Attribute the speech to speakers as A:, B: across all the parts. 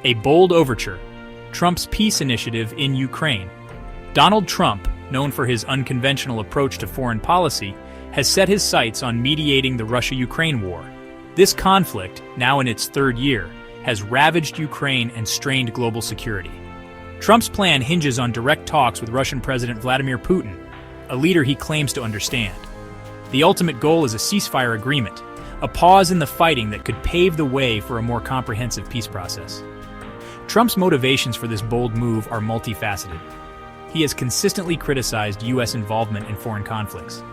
A: A bold overture, Trump's peace initiative in Ukraine. Donald Trump, known for his unconventional approach to foreign policy, has set his sights on mediating the Russia-Ukraine war. This conflict, now in its third year, has ravaged Ukraine and strained global security. Trump's plan hinges on direct talks with Russian President Vladimir Putin, a leader he claims to understand. The ultimate goal is a ceasefire agreement, a pause in the fighting that could pave the way for a more comprehensive peace process. Trump's motivations for this bold move are multifaceted. He has consistently criticized U.S. involvement in foreign conflicts,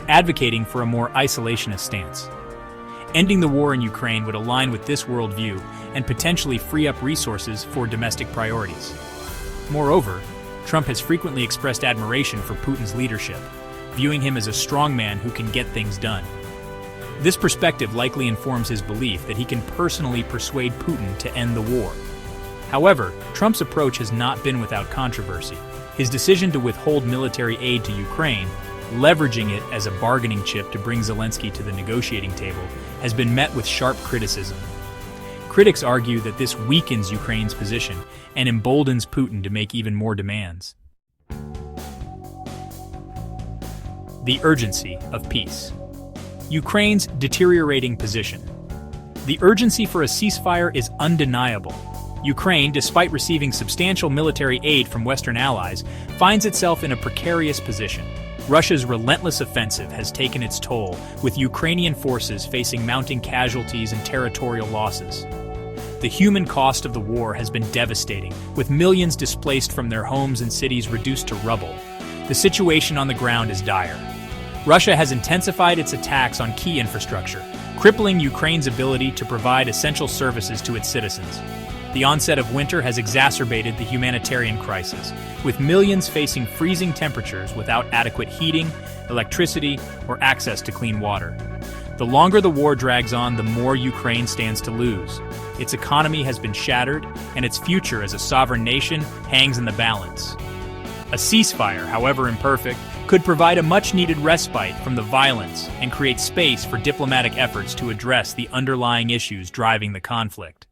A: advocating for a more isolationist stance. Ending the war in Ukraine would align with this worldview and potentially free up resources for domestic priorities. Moreover, Trump has frequently expressed admiration for Putin's leadership, viewing him as a strongman who can get things done. This perspective likely informs his belief that he can personally persuade Putin to end the war. However, Trump's approach has not been without controversy. His decision to withhold military aid to Ukraine, leveraging it as a bargaining chip to bring Zelensky to the negotiating table, has been met with sharp criticism. Critics argue that this weakens Ukraine's position and emboldens Putin to make even more demands. The urgency of peace. Ukraine's deteriorating position. The urgency for a ceasefire is undeniable. Ukraine, despite receiving substantial military aid from Western allies, finds itself in a precarious position. Russia's relentless offensive has taken its toll, with Ukrainian forces facing mounting casualties and territorial losses. The human cost of the war has been devastating, with millions displaced from their homes and cities reduced to rubble. The situation on the ground is dire. Russia has intensified its attacks on key infrastructure, crippling Ukraine's ability to provide essential services to its citizens. The onset of winter has exacerbated the humanitarian crisis, with millions facing freezing temperatures without adequate heating, electricity, or access to clean water. The longer the war drags on, the more Ukraine stands to lose. Its economy has been shattered, and its future as a sovereign nation hangs in the balance. A ceasefire, however imperfect, could provide a much-needed respite from the violence and create space for diplomatic efforts to address the underlying issues driving the conflict.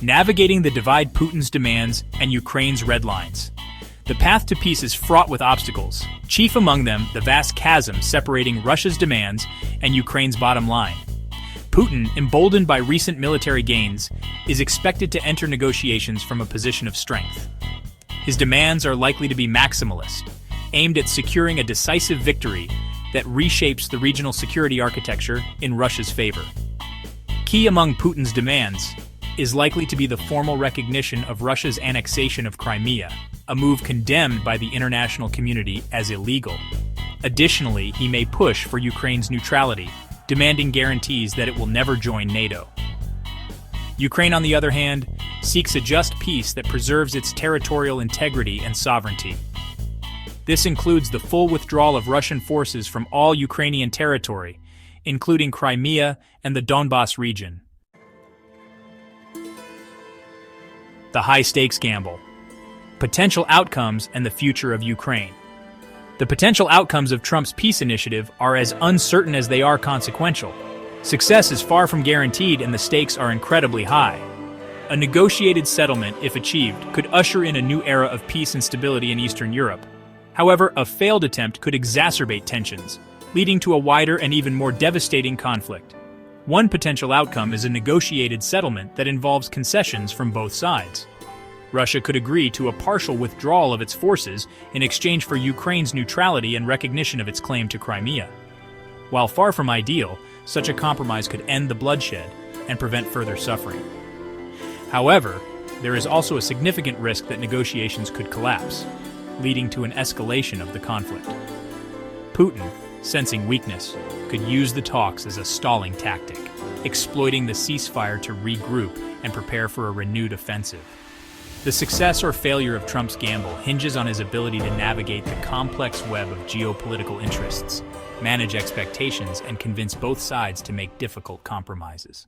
A: Navigating the divide: Putin's demands and Ukraine's red lines. The path to peace is fraught with obstacles, chief among them the vast chasm separating Russia's demands and Ukraine's bottom line. Putin, emboldened by recent military gains, is expected to enter negotiations from a position of strength. His demands are likely to be maximalist, aimed at securing a decisive victory that reshapes the regional security architecture in Russia's favor. Key among Putin's demands is likely to be the formal recognition of Russia's annexation of Crimea, a move condemned by the international community as illegal. Additionally, he may push for Ukraine's neutrality, demanding guarantees that it will never join NATO. Ukraine, on the other hand, seeks a just peace that preserves its territorial integrity and sovereignty. This includes the full withdrawal of Russian forces from all Ukrainian territory, including Crimea and the Donbas region. The high-stakes gamble. Potential outcomes and the future of Ukraine. The potential outcomes of Trump's peace initiative are as uncertain as they are consequential. Success is far from guaranteed, and the stakes are incredibly high. A negotiated settlement, if achieved, could usher in a new era of peace and stability in Eastern Europe. However, a failed attempt could exacerbate tensions, leading to a wider and even more devastating conflict. One potential outcome is a negotiated settlement that involves concessions from both sides. Russia could agree to a partial withdrawal of its forces in exchange for Ukraine's neutrality and recognition of its claim to Crimea. While far from ideal, such a compromise could end the bloodshed and prevent further suffering. However, there is also a significant risk that negotiations could collapse, leading to an escalation of the conflict. Putin, sensing weakness, could use the talks as a stalling tactic, exploiting the ceasefire to regroup and prepare for a renewed offensive. The success or failure of Trump's gamble hinges on his ability to navigate the complex web of geopolitical interests, manage expectations, and convince both sides to make difficult compromises.